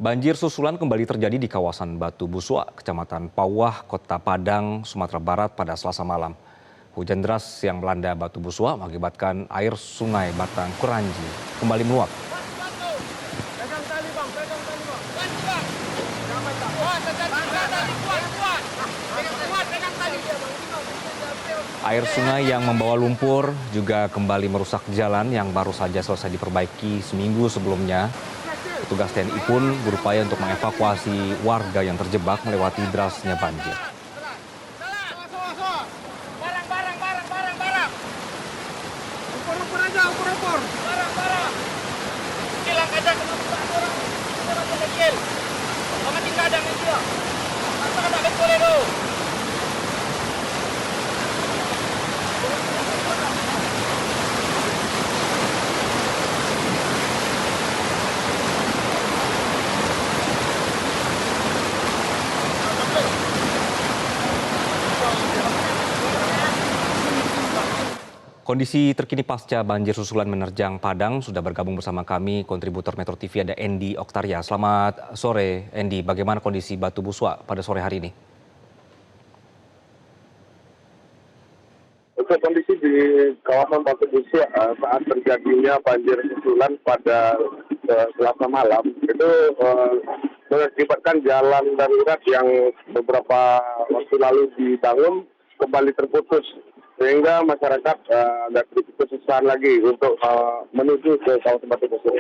Banjir susulan kembali terjadi di kawasan Batu Busua, Kecamatan Pauwah, Kota Padang, Sumatera Barat pada Selasa malam. Hujan deras yang melanda Batu Busua mengakibatkan air sungai Batang Kuranji kembali meluap. Air sungai yang membawa lumpur juga kembali merusak jalan yang baru saja selesai diperbaiki seminggu sebelumnya. Petugas TNI pun berupaya untuk mengevakuasi warga yang terjebak melewati derasnya banjir. Kondisi terkini pasca banjir susulan menerjang Padang sudah bergabung bersama kami kontributor Metro TV ada Endi Oktaria. Selamat sore Endi, bagaimana kondisi Batu Busua pada sore hari ini? Untuk kondisi di kawasan Batu Busua saat terjadinya banjir susulan pada Selasa malam itu mengakibatkan jalan darurat yang beberapa waktu lalu dibangun kembali terputus sehingga masyarakat agak sedikit kesusahan lagi untuk menuju ke kawasan Batu Busua.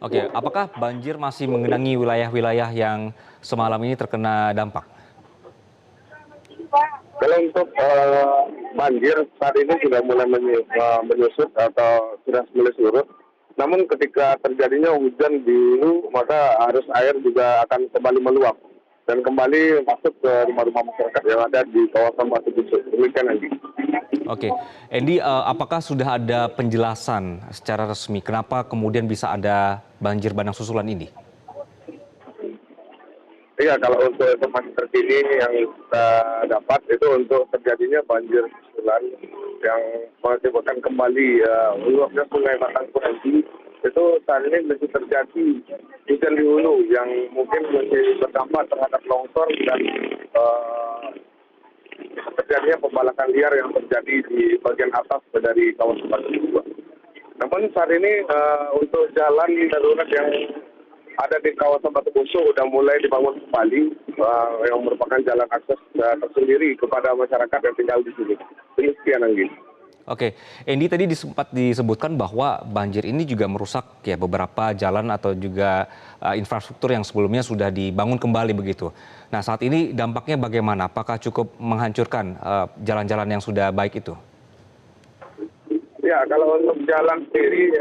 Oke, apakah banjir masih mengenangi wilayah-wilayah yang semalam ini terkena dampak? Kalau untuk banjir saat ini sudah mulai menyusut atau sudah mulai surut. Namun ketika terjadinya hujan di hulu, maka arus air juga akan kembali meluap dan kembali masuk ke rumah-rumah masyarakat yang ada di kawasan Batu Busua. Demikian lagi. Oke, Endi, apakah sudah ada penjelasan secara resmi kenapa kemudian bisa ada banjir bandang susulan ini? Iya, kalau untuk informasi terkini yang kita dapat itu untuk terjadinya banjir susulan yang mengakibatkan kembali meluapnya sungai Batang Kuranji itu saat ini masih terjadi hujan di hulu yang mungkin masih berdampak terhadap longsor dan terjadinya pembalakan liar yang terjadi di bagian atas dari kawasan Batu Busua. Namun saat ini untuk jalan darurat yang ada di kawasan Batu Busua sudah mulai dibangun kembali yang merupakan jalan akses tersendiri kepada masyarakat yang tinggal di sini. Demikian, Anggi. Oke, Endi tadi sempat disebutkan bahwa banjir ini juga merusak ya beberapa jalan atau juga infrastruktur yang sebelumnya sudah dibangun kembali begitu. Nah, saat ini dampaknya bagaimana? Apakah cukup menghancurkan jalan-jalan yang sudah baik itu? Ya, kalau untuk jalan sendiri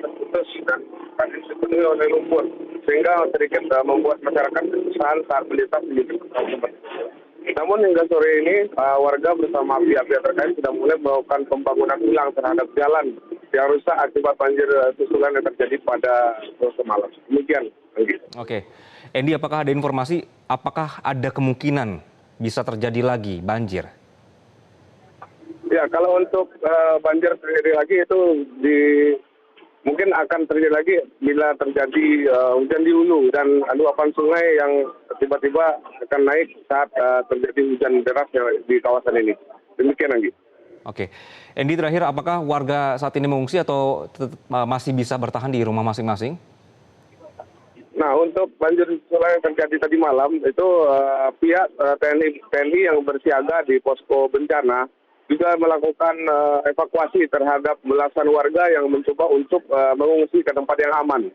terputus dan dipenuhi oleh lumpur sehingga sedikit membuat masyarakat kesusahan saat melintas di tempat. Namun hingga sore ini warga bersama pihak-pihak terkait sudah mulai melakukan pembangunan ulang terhadap jalan yang rusak akibat banjir susulan yang terjadi pada Selasa malam. Demikian. Oke, Endi, apakah ada informasi apakah ada kemungkinan bisa terjadi lagi banjir? Ya, kalau untuk banjir terjadi lagi itu mungkin akan terjadi lagi bila terjadi hujan di hulu dan luapan sungai yang tiba-tiba akan naik saat terjadi hujan deras di kawasan ini. Demikian, Anggi. Oke, Endi, terakhir apakah warga saat ini mengungsi atau masih bisa bertahan di rumah masing-masing? Nah, untuk banjir susulan yang terjadi tadi malam itu pihak TNI yang bersiaga di posko bencana juga melakukan evakuasi terhadap belasan warga yang mencoba untuk mengungsi ke tempat yang aman.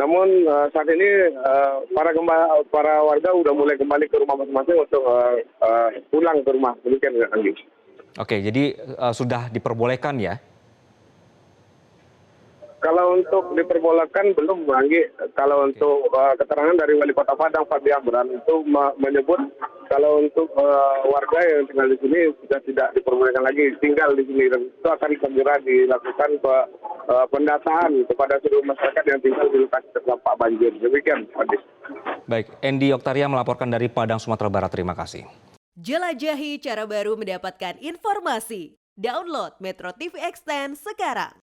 Namun saat ini para warga sudah mulai kembali ke rumah masing-masing untuk pulang ke rumah. Demikian, Andi. Oke, jadi sudah diperbolehkan ya? Kalau untuk diperbolehkan belum, Anggi. Kalau untuk keterangan dari Wali Kota Padang, Fadli Amran, itu menyebut kalau untuk warga yang tinggal di sini sudah tidak diperbolehkan lagi tinggal di sini. Dan itu akan segera dilakukan pendataan kepada seluruh masyarakat yang tinggal di lokasi terdampak banjir. Demikian, Fadli. Baik, Endi Oktaria melaporkan dari Padang, Sumatera Barat. Terima kasih. Jelajahi cara baru mendapatkan informasi. Download Metro TV Extend sekarang.